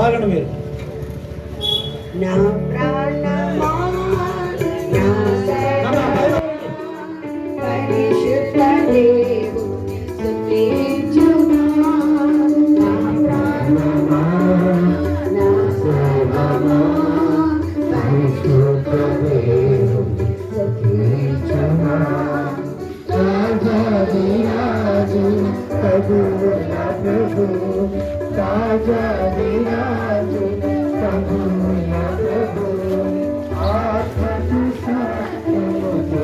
ఆగండి మీరు. నా ప్రాణమా నా పరిశుద్ధ దేవుని స్తుతించుమా. నా ప్రాణమా నా సర్వమా పరిశుద్ధ దేవుని స్తుతించుమా. రాజాదిరాజు ప్రభువుల ప్రభు, రాజాదిరాజు ప్రభువుల ప్రభు, ఆత్మకు సత్యముతో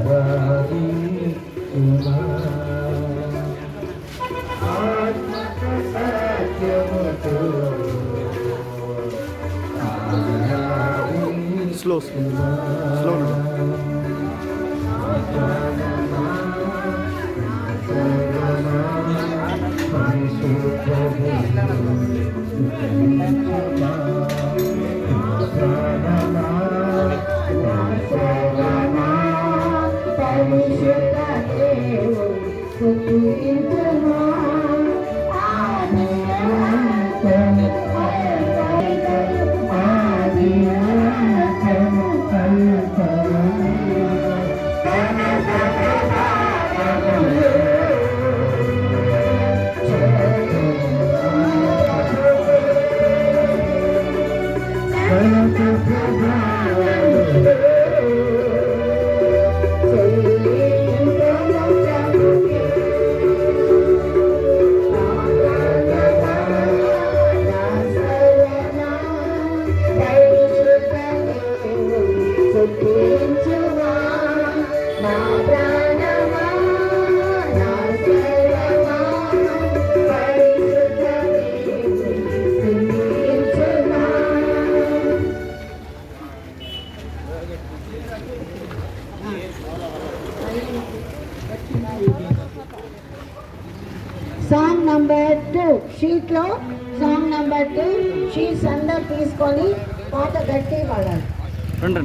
ఆరాధించుమా. ఆత్మకు సత్యముతో స్లో స్లో సాంగ్ నంబర్ 2 షీట్లో సాంగ్ నంబర్ 2 షీట్స్ అందరు తీసుకొని పాట గట్టి పాడాలి. రండి.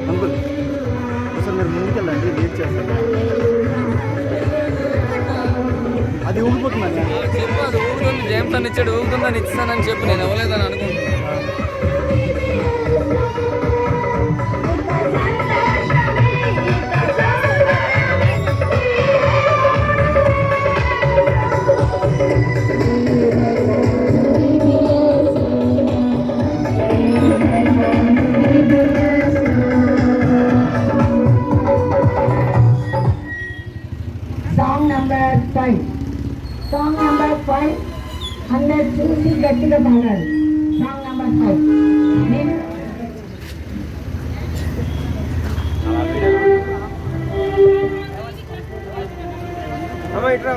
అంకుల్ అసలు మీరు ముందుకెళ్ళండి, వెయిట్ చేస్తాను. అది ఊగిపోతుందండి. చెప్పు, అది ఊగుతుంది. జేమ్స్ అని ఇచ్చాడు, ఊగుతుందని ఇస్తానని చెప్పు. నేను ఇవ్వలేదని అనుకుంటున్నాను. Song number 5. సాంగ్ నంబర్ 5 అందరు చూసి గట్టిగా పాడాలి. Song number 5. అమ్మా ఇట్రా.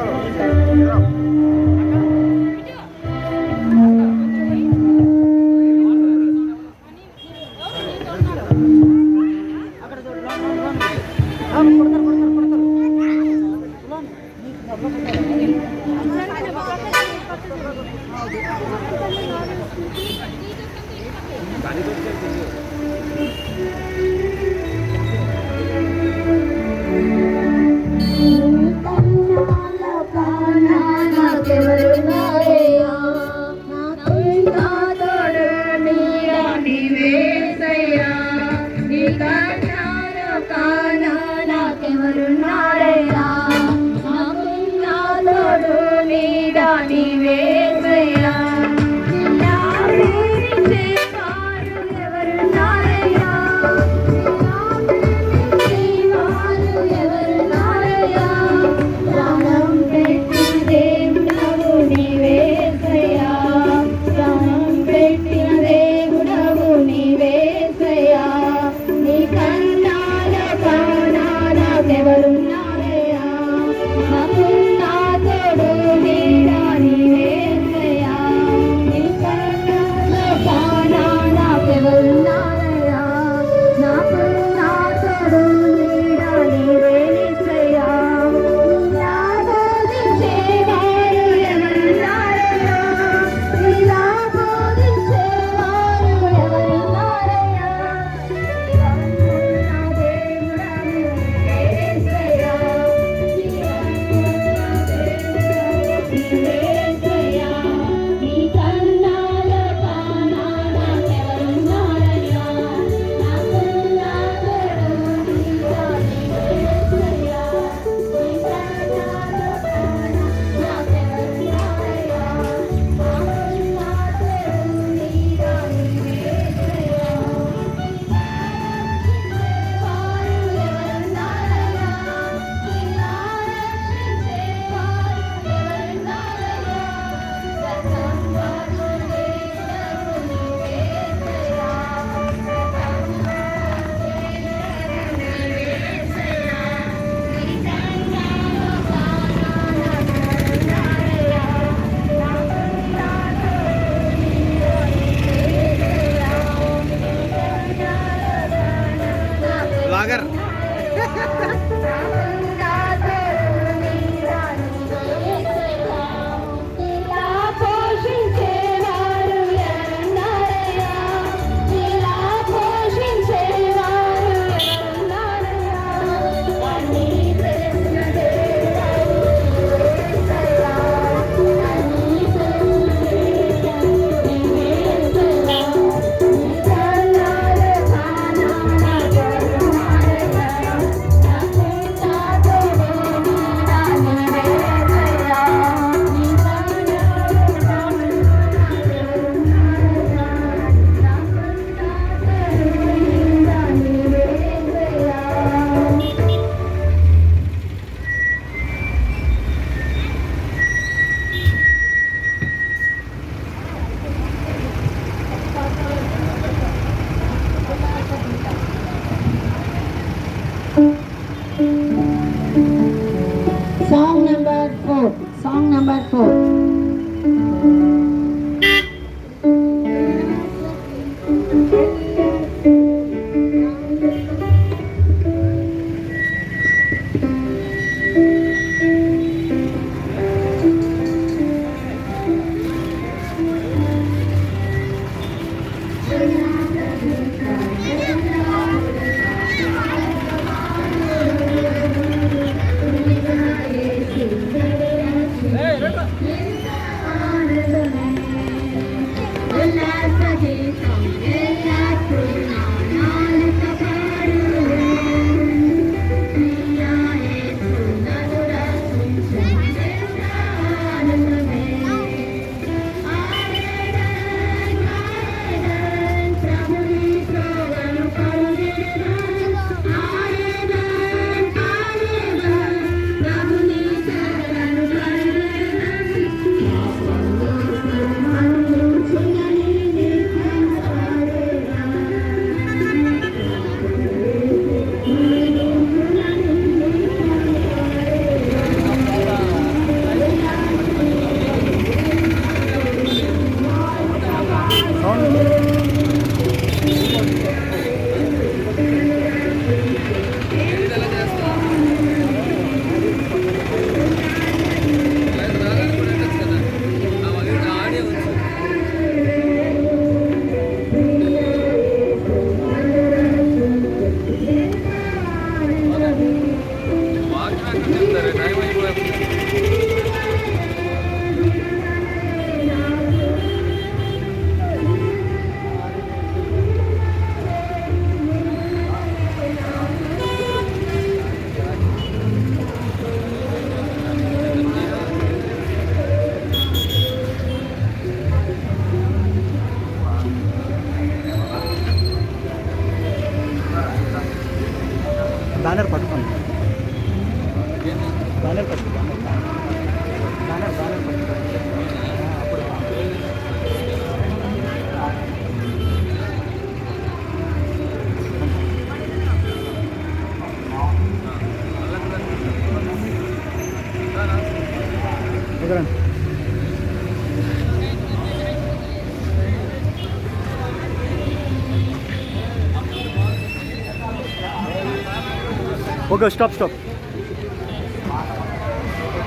ఓకే స్టాప్ స్టాప్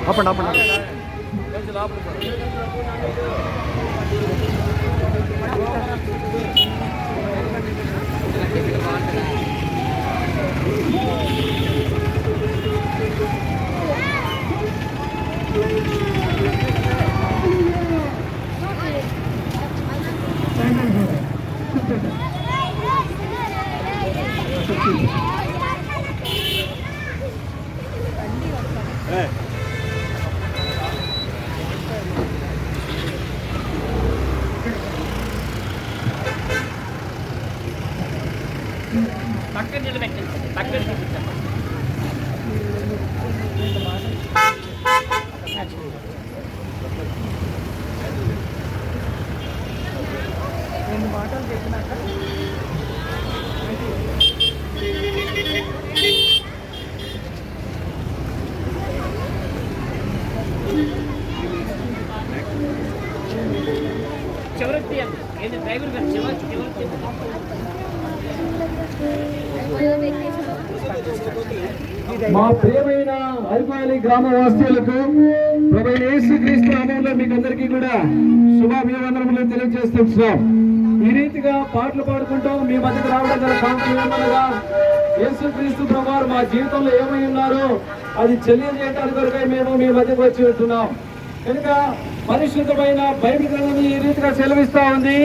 ఆపండి ఆపండి. పక్కన నిలబెట్టండి, పక్కన నిలబెట్టండి. రెండు మాటలు చెప్పినాక చివరికి తీయండి. ఏది డ్రైవర్ గారు చివరికి మా ప్రియమైన అరిపాలి గ్రామ వాస్తవులకు ప్రభువైన యేసుక్రీస్తు నామములో మీకు అందరికీ కూడా శుభాభివందనములు తెలియజేస్తున్నాం. ఈ రీతిగా పాటలు పాడుకుంటూ మీ మధ్యకు రావడం గల కారణం ఏమనగా యేసుక్రీస్తు ప్రభువారు మా జీవితంలో ఏమై ఉన్నారో అది తెలియజేయడానికి కొరకై మేము మీ మధ్యకు వచ్చి ఉంటున్నాం. కనుక పరిశుద్ధమైన బైబిల్ గ్రంథం ఈ రీతిగా సెలవిస్తా ఉంది.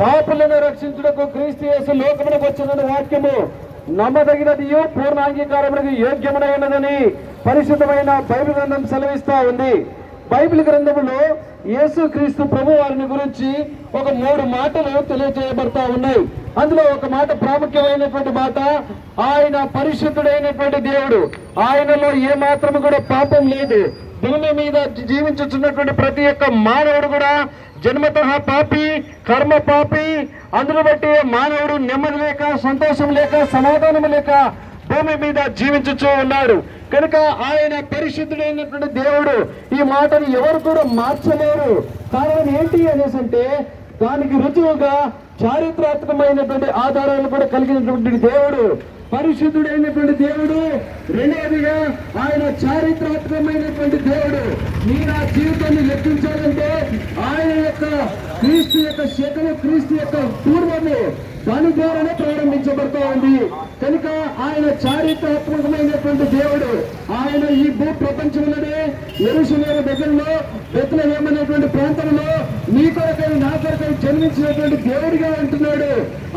పాపులను రక్షించుటకు క్రీస్తు యేసు లోకమునకు వచ్చిన వాక్యము నమ్మదగినది పూర్ణాంగీకారమునకు యోగ్యమైనదని పరిశుద్ధమైన బైబిల్ గ్రంథం సెలవిస్తా ఉంది. బైబిల్ గ్రంథంలో యేసు క్రీస్తు ప్రభు వారిని గురించి ఒక 3 మాటలు తెలియజేయబడతా ఉన్నాయి. అందులో ఒక మాట ప్రాముఖ్యమైనటువంటి మాట, ఆయన పరిశుద్ధుడైనటువంటి దేవుడు, ఆయనలో ఏ మాత్రం కూడా పాపం లేదు. భూమి మీద జీవించుతున్నటువంటి ప్రతి ఒక్క మానవుడు కూడా జన్మతః పాపి, కర్మ పాపి. అందును బట్టి మానవుడు నెమ్మది లేక, సంతోషం లేక, సమాధానం లేక భూమి మీద జీవించుచూ ఉన్నాడు. కనుక ఆయన పరిశుద్ధుడైనటువంటి దేవుడు. ఈ మాటను ఎవరు కూడా మార్చలేరు. కారణం ఏంటి అనేసి అంటే దానికి రుజువుగా చారిత్రాత్మకమైనటువంటి ఆధారాలు కూడా కలిగినటువంటి దేవుడు పరిశుద్ధుడైనటువంటి దేవుడు. రెండవదిగా ఆయన చారిత్రాత్మకమైనటువంటి దేవుడు. మీరు ఆ జీవితాన్ని లెక్కించాలంటే ఆయన యొక్క క్రీస్తు యొక్క శకము, క్రీస్తు యొక్క పూర్వము దాని ద్వారానే ప్రారంభించబడుతూ ఉంది. కనుక ఆయన చారిత్రాత్మకమైనటువంటి దేవుడు. ఆయన ఈ భూ ప్రపంచంలోనే యెరూషలేము దగ్గరలో బెత్లెహేము అనేటువంటి ప్రాంతంలో నీ కొరకై నా కొరకై జన్మించినటువంటి దేవుడిగా అంటున్నాడు.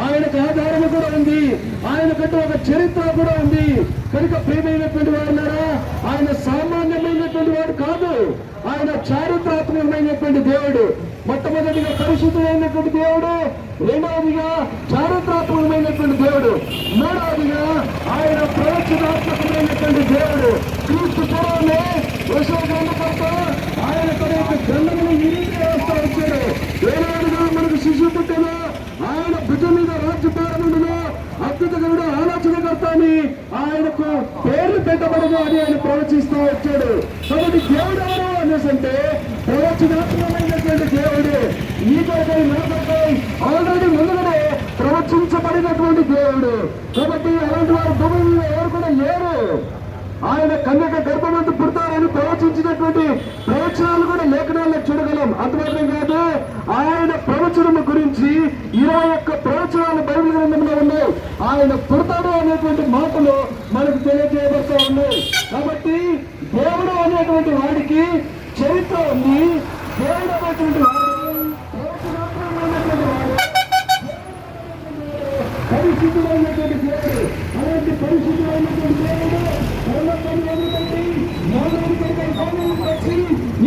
ఆయనకు ఆధారము కూడా ఉంది, ఆయనకంటూ ఒక చరిత్ర కూడా ఉంది. కనుక ప్రియమైనటువంటి వారున్నారా, ఆయన సామాన్యమైనటువంటి వాడు కాదు, ఆయన చారిత్రాత్మకమైనటువంటి దేవుడు. మొట్టమొదటిగా పరిశుద్ధమైనటువంటి దేవుడు, రెండవదిగా చారిత్రాత్మకమైనటువంటి దేవుడు, మూడవదిగా ఆయన ప్రవచనాత్మకమైనటువంటి దేవుడు. క్రీస్తు పూర్వమే యెషయా గ్రంథకర్త ఆయన తన యొక్క గ్రంథమును ఈ రీతిగా వేస్తూ వచ్చాడు. ఏనాడుగా మనకు శిశువు పుట్టెను, ఆయన భుజం మీద రాజ్యభారముండును, అద్భుతకరుడు, ఆలోచనకర్త అని ఆయనకు పేర్లు పెట్టబడదు అని ఆయన ప్రవచిస్తూ వచ్చాడు. కాబట్టి దేవుడు ఎవరు అనేసి అంటే ప్రవచనాత్మకమైనటువంటి దేవుడు. ఈ కొరకై నా కొరకై ఆల్రెడీ ముందుగానే ప్రవచించబడినటువంటి దేవుడు. కాబట్టి అలాంటి వారు భూమిలో ఎవరు కూడా లేరు. ఆయన కన్యక గర్భమందు పుడతారని ప్రవచించినటువంటి ప్రవచనాలు కూడా లేఖనాల్లో చూడగలం. అంతమాత్రం కాదు, ఆయన ప్రవచనము గురించి 21 ప్రవచనాలు బైబిల్ గ్రంథంలో ఉన్నాయి. ఆయన పుడతాడు అనేటువంటి మాటలు మనకు తెలియజేయబడుతూ ఉన్నాయి. కాబట్టి దేవుడు అనేటువంటి వాడికి చరిత్ర ఉంది. దేవుడు అనేటువంటి వాడు ప్రవచనాత్మకమైనటువంటి వాడు, పరిశుద్ధులైనటువంటి దేవుడు. అలాంటి పరిశుద్ధులైనటువంటి దేవుడు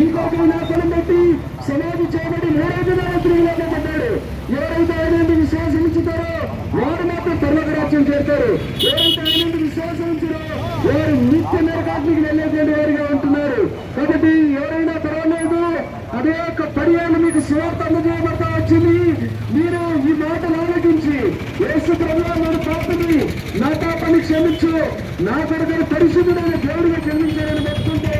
ఇంకొక నాశనం పెట్టి సమాధి చేయబడి 3 రోజులు తిరిగిలాగా పడ్డాడు. ఎవరైతే ఆయన విశ్వాసం ఉంచుతారో వారు మాత్రం పరలోక రాజ్యం చేస్తారు. ఎవరైతే ఆయన విశ్వాసం ఉంచారో వారు నిత్య నరకాగ్నికి వెళ్ళేటువంటి వారిగా ఉంటున్నారు. కాబట్టి ఎవరైనా పర్వాలేదు, అనేక పర్యాలు మీకు సువార్త అందజేయబడతా వచ్చింది. మీరు ఈ మాటలు ఆలోచించి యేసు ప్రభువా పాపని నా పాపాన్ని క్షమించు, నా కొరకు పరిశుద్ధుడైన దేవుడిగా క్షమించారని చెప్తుంటే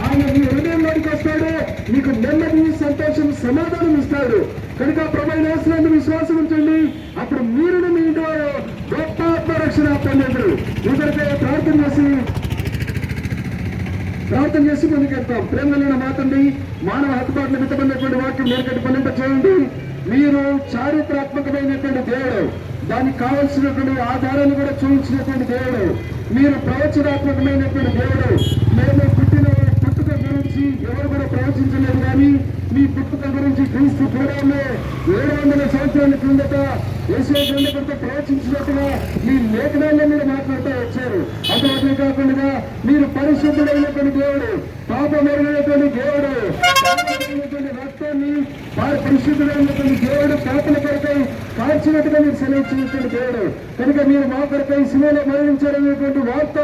ఆయన ఆయన నీ హృదయంలోనికి వస్తాడు, నీకు నెమ్మది, సంతోషం, సమాధానం ఇస్తాడు. కనుక ప్రభువైన యేసునందు విశ్వాసం ఉంచండి, అప్పుడు మీరు మీ ఇంటి వారు గొప్ప ఆత్మరక్షణ పొందేందురు. ఇద్దరికై ప్రార్థన చేసి ముందుకెళ్తాం. ప్రేమ కలిగిన మాతండి, మానవ హక్కుబాట్ల మితమైనటువంటి వాక్యం నేర్కటి పనింప చేయండి. మీరు చారిత్రాత్మకమైనటువంటి దేవుడు, దానికి కావలసినటువంటి ఆధారాన్ని కూడా చూపించినటువంటి దేవుడు, మీరు ప్రవచనాత్మకమైనటువంటి దేవుడు. మేము పుట్టిన పుట్టుక గురించి ఎవరు కూడా ప్రవచించలేదు, కానీ మీ పుట్టుక గురించి క్రీస్తు పూర్వమే 700 సంవత్సరాల క్రిందట యేసయ్య గ్రంథకర్త ప్రవచించినట్టుగా మీ లేఖనాల్లో మీరు మాట్లాడుతూ వచ్చారు. అటువంటి కాకుండా మీరు పరిశుద్ధుడైనటువంటి దేవుడు, పాపమెరుగైనటువంటి దేవుడు, రక్తాన్ని వారి పరిశుద్ధుడైనటువంటి దేవుడు పాపల కొరకై కాల్చినట్టుగా మీరు సెలవిచ్చినటువంటి దేవుడు. కనుక మీరు మా కొరకై శిలువలో మరణించారనేటువంటి వార్త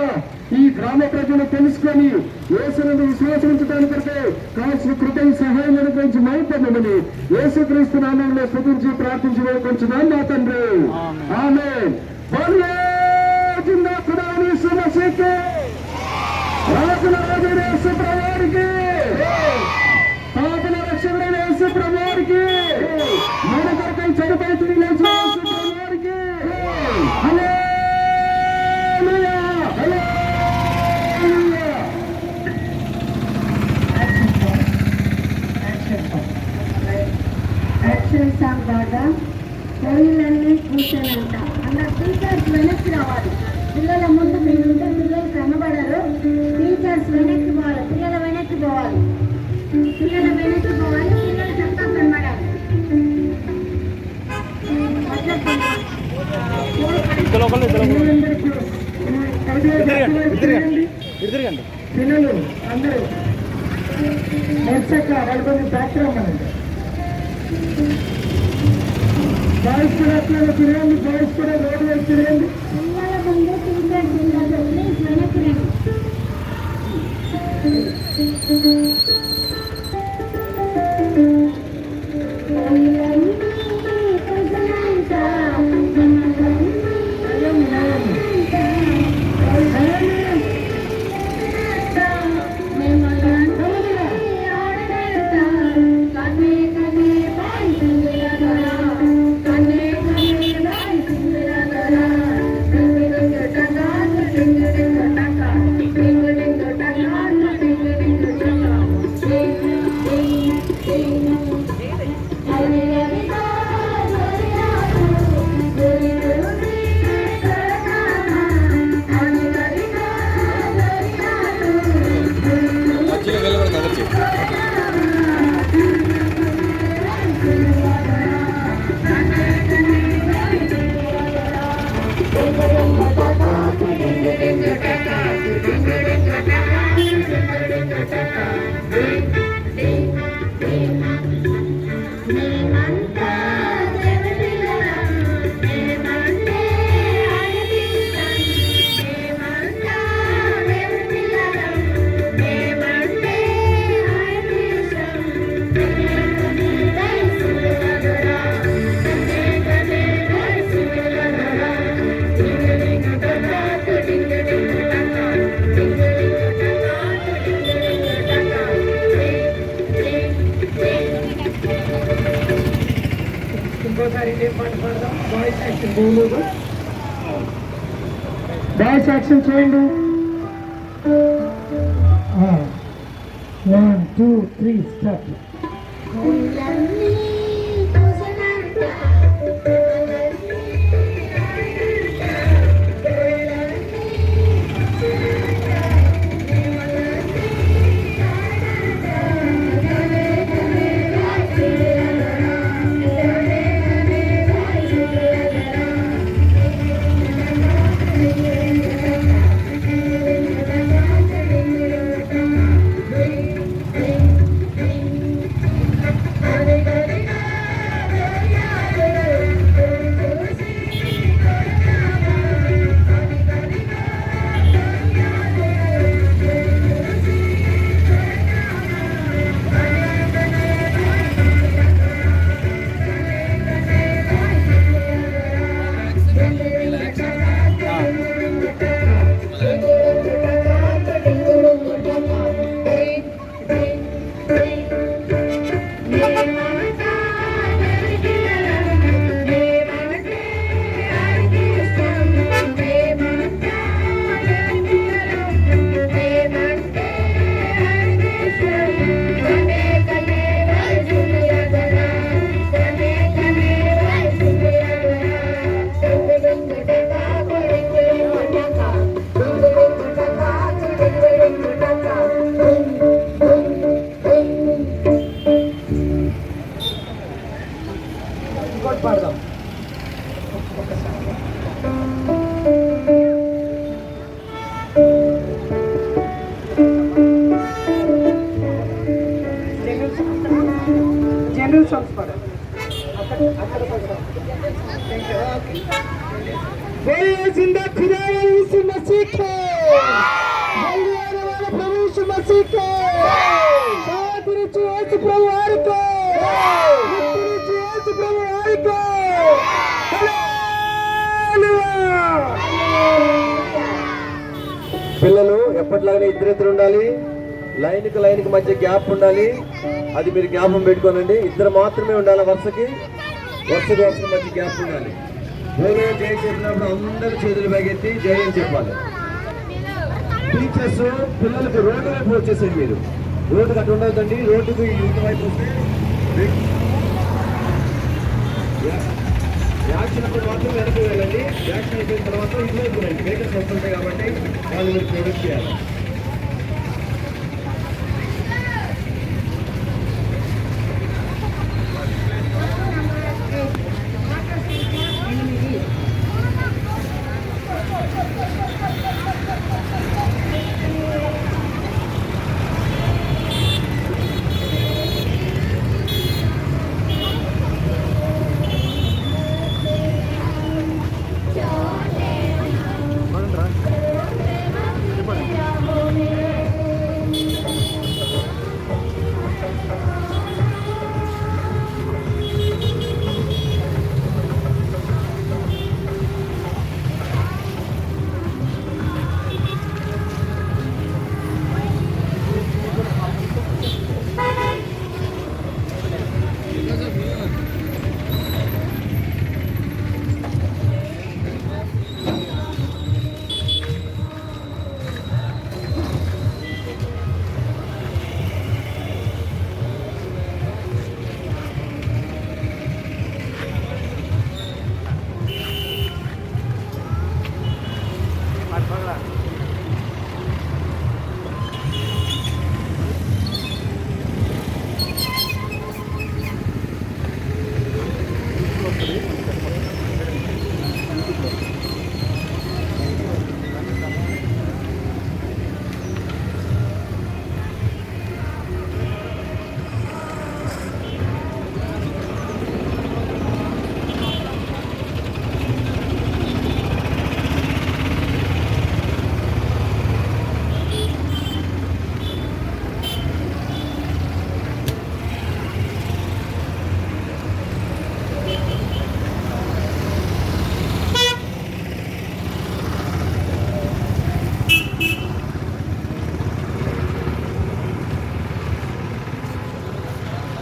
ఈ గ్రామ ప్రజలు తెలుసుకొని యేసునందు విశ్వాసం ఉంచడానికి కొరకై కావాల్సిన కృపై సహాయం అనుగ్రహించి మైపొందమని యేసుక్రీస్తు నామంలో స్తుతించి ప్రార్థించి వేడుకొంచున్నాం మా తండ్రి. ఆమేన్. రాజుల రాజైన యేసు ప్రభువారికి, పాపల రక్షకుడైన యేసు ప్రభువారికి, మన కొరకై చనిపోయి తిరిగి లేచిన యేసు ప్రభువారికి హల్లెలూయా, హల్లెలూయా. యాక్షన్ సాంగ్ బాగా పొయ్యిలన్నీ కూర్చోనంట అన్న టీచర్స్ వెనక్కి రావాలి. పిల్లల ముందు మీరుంటే పిల్లలు కనబడరు. టీచర్స్ వెనక్కి పోవాలి, పిల్లల వెనక్కి పోవాలి, పిల్లల వెనక్కి పోవాలి, పిల్లలు చక్కగా కనబడాలి. పిల్లలు అందరూ నచ్చక వాళ్ళని బ్యాక్గ్రౌండ్ అనండి. బాయ్స్ కూడా అట్లా తిరగండి, బాయ్స్ కూడా రోడ్డు వైపు తిరగండి. పిల్లల ముందు టీచర్స్ ఉండదు, ప్లీజ్ వెనక్కి రండి. డాష్ యాక్షన్ చేయండి. 1 2 3 స్టార్ట్. పాడదాం. జనరల్ సాంగ్స్ పాడాలి. పిల్లలు ఎప్పటిలాగానే ఇద్దరిద్దరు ఉండాలి. లైన్కి లైన్కి మధ్య గ్యాప్ ఉండాలి. అది మీరు జ్ఞాపకం పెట్టుకోనండి. ఇద్దరు మాత్రమే ఉండాలి. వరుసకి మధ్య గ్యాప్ ఉండాలి. బోలో జై చెప్పినప్పుడు అందరూ చేతులు పైకెత్తి జై అని చెప్పాలి. టీచర్స్ పిల్లలకు రోడ్డు వైపు వచ్చేసేది. మీరు రోడ్డుకి అటు ఉండవద్దండి. రోడ్డుకు ఇంటి వైపు వస్తే యాక్షన్ అప్పుడు మాత్రం వెనక్కి వెళ్ళండి. యాక్షన్ అయిపోయిన తర్వాత ఇటువైపు రండి. వెహికల్స్ వస్తుంటాయి కాబట్టి వాళ్ళు మీరు ప్రొడక్ట్ చేయాలి.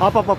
Up.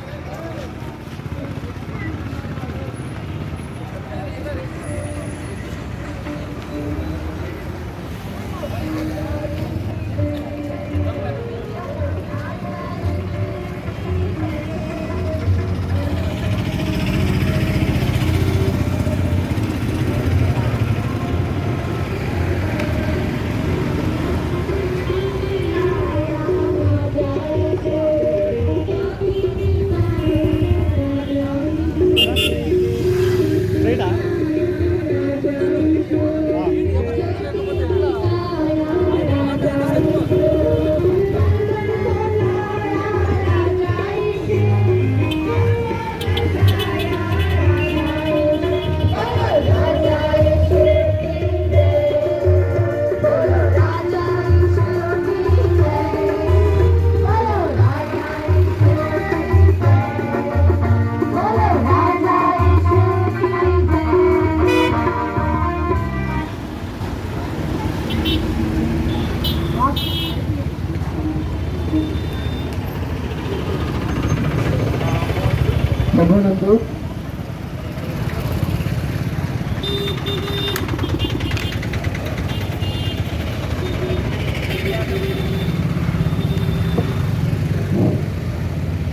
ప్రభునందు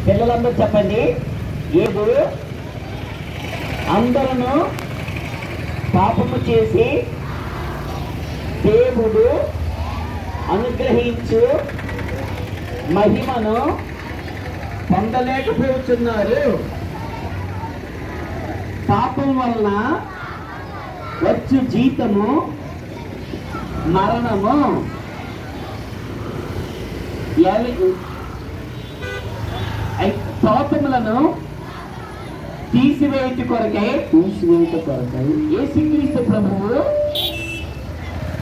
పిల్లలందరూ చెప్పండి. ఏడు అందరూ పాపము చేసి దేవుడు అనుగ్రహించు మహిమను పొందలేకపోతున్నారు. పాపం వలన వచ్చు జీతము మరణము. పాపములను తీసివేయుట కొరకై యేసుక్రీస్తు ప్రభువు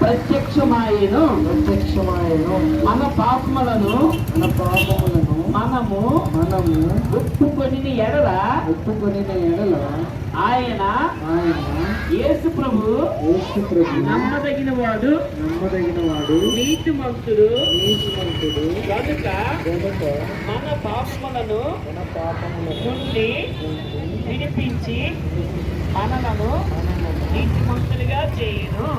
ప్రత్యక్షమాయెను. మన పాపములను మనము ఒప్పుకొని ఎడల ఆయన యేసు ప్రభు నమ్మదగిన వాడు నీతిమంతుడు కనుక మన పాపములను నుండి విడిపించి మనలను నీతిమంతులుగా చేయను.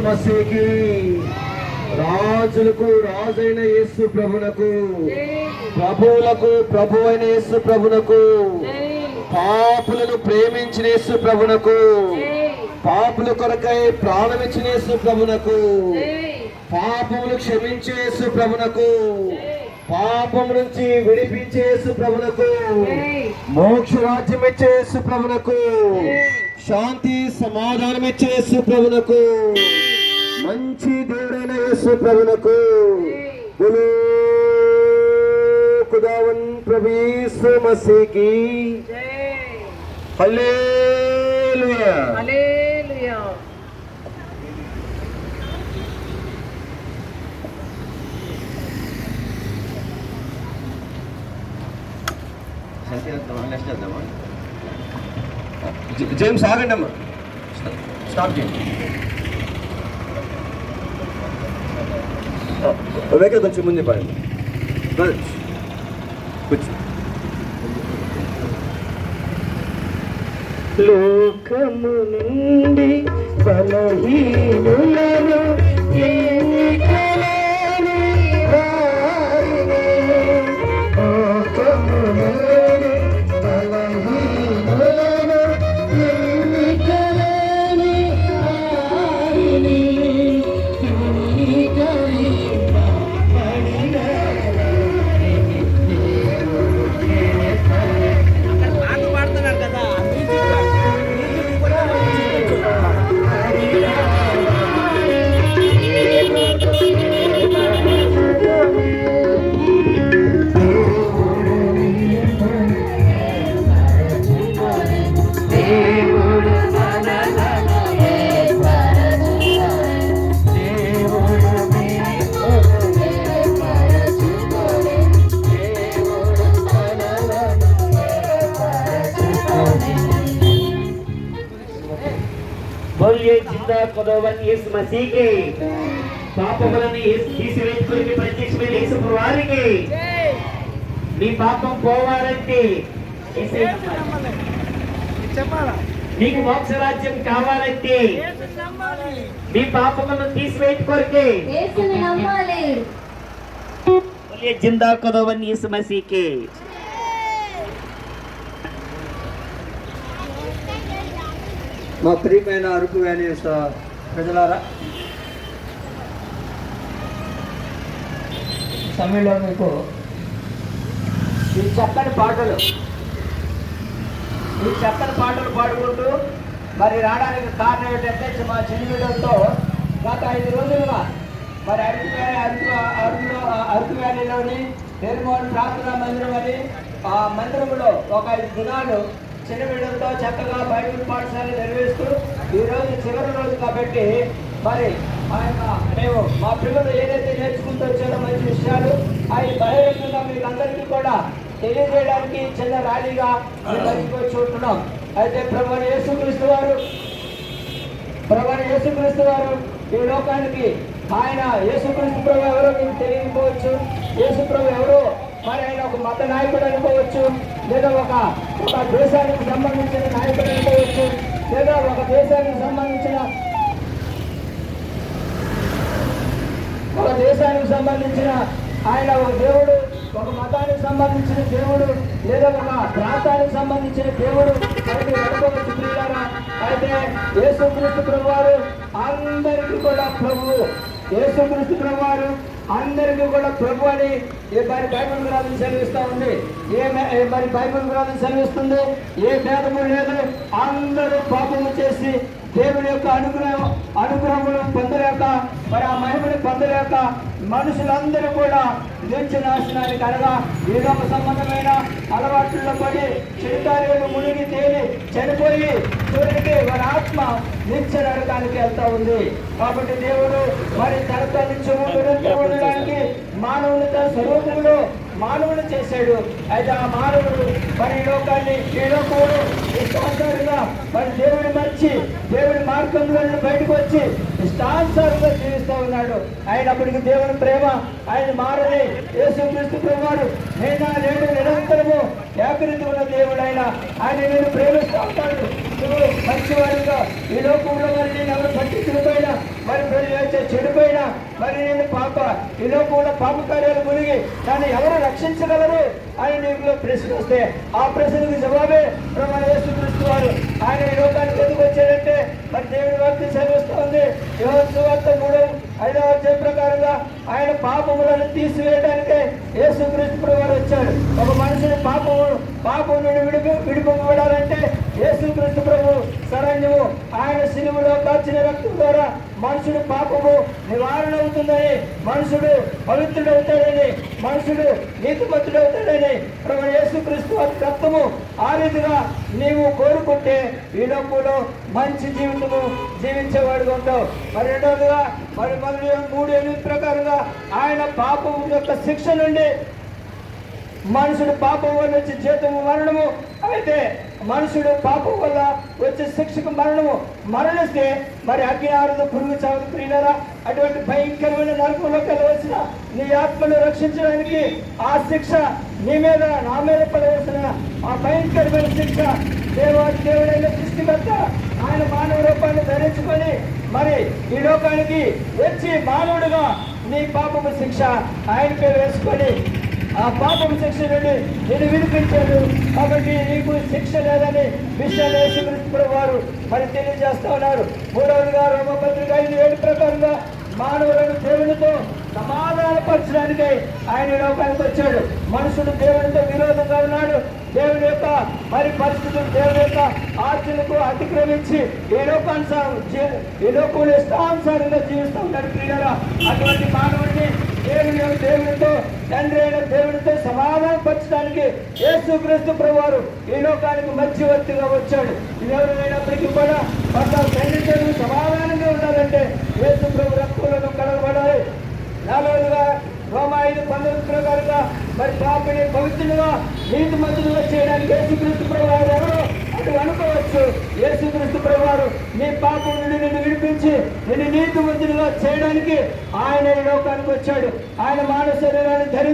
మసీకి రాజులకు రాజైన యేసు ప్రభునకు ప్రభువులకు ప్రభు అయిన యేసు ప్రభునకు పాపులను ప్రేమించిన యేసు ప్రభునకు పాపుల కొరకై ప్రాణమిచ్చిన యేసు ప్రభునకు పాపములు క్షమించే యేసు ప్రభునకు పాపం నుంచి విడిపించే యేసు ప్రభునకు మోక్ష రాజ్యం ఇచ్చే యేసు ప్రభునకు శాంతి సమాధానం ఇచ్చే యేసు ప్రభునకు మంచి దేవుడైన యేసు ప్రభునకు బోలో ఖుదావన్ ప్రభు యేసు మసీకి హల్లెలూయా. ハレルヤ。 హల్లెలూయా. ハレルヤ。 హల్లెలూయా. ハレルヤ。 హల్లెలూయా. ハレルヤ。 హల్లెలూయా. నెక్స్ట్ చేద్దామా? జేమ్స్ ఆగండి అమ్మా, స్టాప్ చేయండి. వెహికల్ కొంచెం ముందే పడండి. కూర్చో. లోకము నుండి బలహీనులను ఎన్నికలేని వారిని, లోకము నుండి బలహీనులను ఎన్నికలేని వారిని, बोलिए जिंदा खुदावन यीशु मसीह के పాపములను తీసివేసుకుని ప్రత్యక్షమైన యేసు ప్రభువారికి నీ పాపం పోవాలంటే నీకు మోక్ష రాజ్యం కావాలంటే నీ పాపములను తీసివేసుకొరికే యేసుని నమ్మాలి. बोलिए जिंदा खुदावन यीशु मसीह के మా ప్రియమైన అరకు వ్యాలీ ప్రజలారా, సమయంలో మీకు ఈ చక్కని పాటలు పాడుకుంటూ మరి రావడానికి కారణం ఏంటంటే మా చిన్నతో గత 5 రోజులుగా మరి అరకు వ్యాలీలోని నిర్మోహన్ ప్రార్థనా మందిరం అని ఆ మందిరంలో ఒక 5 దినాలు చిన్నబిడ్డలతో చక్కగా బైబిల్ పాఠశాల నిర్వహిస్తూ ఈరోజు చివరి రోజు కాబట్టి మరి మేము మా పిల్లలు ఏదైతే నేర్చుకుంటూ వచ్చారో మంచి విషయాలు అవి బహిరంగంగా మీకు అందరికీ కూడా తెలియజేయడానికి చిన్న ర్యాలీగా మేము వచ్చి ఉంటున్నాం. అయితే ప్రభువైన యేసుక్రీస్తు వారు ఈ లోకానికి ఆయన యేసుక్రీస్తు ప్రభు ఎవరో మీకు తెలియకపోవచ్చు. యేసు ప్రభు ఎవరో మరి ఆయన ఒక మత నాయకుడు అనుకోవచ్చు, లేదా ఒక దేశానికి సంబంధించిన నాయకుడు అనుకోవచ్చు, లేదా ఒక దేశానికి సంబంధించిన ఆయన ఒక దేవుడు, ఒక మతానికి సంబంధించిన దేవుడు, లేదా ఒక ప్రాంతానికి సంబంధించిన దేవుడు అయితే అనుకోవచ్చు ప్రియులారా. అయితే యేసుక్రీస్తు ప్రభువారు అందరికీ కూడా ప్రభువు. యేసుక్రీస్తు ప్రభువారు అందరికీ కూడా ప్రభు అని మరి బైబిల్ గ్రంథం సెలవిస్తూ ఉంది. మరి బైబిల్ గ్రంథం సెలవిస్తుంది, ఏ భేదము లేదు, అందరూ పాపము చేసి దేవుని యొక్క అనుగ్రహములు పొందలేక, మరి ఆ మహిమను పొందలేక మనుషులందరూ కూడా నిత్య నాశనానికి అనగా ఈ లోక సంబంధమైన అలవాట్లలో పడి చిరుతారేలు మునిగి తేలి చనిపోయి చివరికి వారి ఆత్మ నిత్య నరకానికి వెళ్తా ఉంది. కాబట్టి దేవుడు మరి తనతో నిత్యం ఉండడానికి మానవుని తన స్వరూపంలో మానవుని చేశాడు. అయితే ఆ మానవుడు మరి ఈ లోకంలో ఇష్టానుసారంగా మరి దేవుని మర్చి దేవుని మార్గంలో బయటకు వచ్చి ఇష్టానుసారంగా జీవిస్తూ ఉన్నాడు. అయినప్పటికీ దేవుని ప్రేమ ఆయన మారని యేసుక్రీస్తు ప్రభువారు నేనా నేడు నిరంతరము ఏకరీతి ఉన్న దేవుడు ఆయన నేను ప్రేమిస్తూ ఉంటాడు. నువ్వు మంచివాడిగా ఈ లోకంలో మరి నేను ఎవరు పట్టించుకుపోయినా మరి చెడిపోయినా మరి నేను ఈ లోకంలో పాప కార్యాలు మునిగి దాన్ని ఎవరు రక్షించగలరు అని నీకు ప్రశ్న వస్తే ఆ ప్రశ్నకు జవాబే మన యేసుక్రీస్తు వారు. ఆయన ఈ లోకానికి ఎందుకు వచ్చాడంటే మరి దేవుడి వాక్యం సెలవిస్తూ ఉంది. యోహాను సువార్త 3:5వ అధ్యాయం ప్రకారంగా ఆయన పాపములను తీసివేయడానికే యేసుక్రీస్తు ప్రభువారు వచ్చాడు. ఒక మనిషిని పాపం నుండి విడిపింపబడాలంటే యేసుక్రీస్తు ప్రభు శరణ్యము. ఆయన శిలువలో కాచిన రక్తం ద్వారా మనుషుడు పాపము నివారణ అవుతుందని, మనుషుడు పవిత్రుడవుతాడని, మనుషుడు నీతిమంతుడవుతాడని ప్రభు యేసుక్రీస్తు రక్తము ఆ రీతిగా నీవు కోరుకుంటే ఈ లోకంలో మంచి జీవితము జీవించేవాడుగా ఉంటావు. మరి రెండవదిగా మరి 3:8 ప్రకారంగా ఆయన పాపం యొక్క శిక్ష నుండి మనుషుడు పాపం వల్ల వచ్చే జీతము మరణము. అయితే మనుషుడు పాపం వల్ల వచ్చే శిక్షకు మరణము. మరణిస్తే మరి అగ్ని ఆరుదు పురుగు చావదు ప్రియులారా. అటువంటి భయంకరమైన నరకంలోకి వెళ్ళవలసిన నీ ఆత్మను రక్షించడానికి ఆ శిక్ష నీ మీద నా మీద పడవలసిన ఆ భయంకరమైన శిక్ష దేవుడైన సృష్టికర్త ఆయన మానవ రూపాన్ని ధరించుకొని మరి ఈ లోకానికి వచ్చి మానవుడుగా నీ పాపము శిక్ష ఆయన పేరు వేసుకొని ఆ పాపం శిక్ష నుండి నేను విడిపించాడు. కాబట్టి నీకు శిక్ష లేదని విషయాలు వారు మరి తెలియజేస్తా ఉన్నారు. మూడవదిగా రోమపత్రిక 5:7 ప్రకారంగా మానవులను దేవునితో సమాధానపరచడానికి ఆయన లోకానికి వచ్చాడు. మనుషుడు దేవునితో విరోధంగా ఉన్నాడు. దేవుని యొక్క మరి పరిస్థితులు దేవుని యొక్క ఆర్చనకు అతిక్రమించి ఈ లోకంలో ఇష్టానుసారంగా జీవిస్తూ ఉన్నాడు ప్రియులారా. అటువంటి మానవుడిని దేవునితో తండ్రి అయిన దేవునితో సమాధానపరచడానికి యేసుక్రీస్తు ప్రభువారు ఈ లోకానికి మధ్యవర్తిగా వచ్చాడు. ఎవరైనప్పటికీ కూడా తండ్రితో సమాధానంగా ఉండాలంటే యేసు ప్రభు రక్తంలో కడగబడాలి. నాలుగవదిగా రోమా 5:19 ప్రకారంగా మరి పాపిని పవిత్రులుగా నీతిమంతులుగా చేయడానికి యేసుక్రీస్తు ప్రభువారు ఎవరు అటు అనుకోవచ్చు. యేసుక్రీస్తు ప్రభువారు నీ పాపం నుండి నిన్ను విడిపించి నిన్ను నీతిమంతులుగా చేయడానికి ఆయన ఈ లోకానికి వచ్చాడు. ఆయన మానవ శరీరాన్ని ధరించి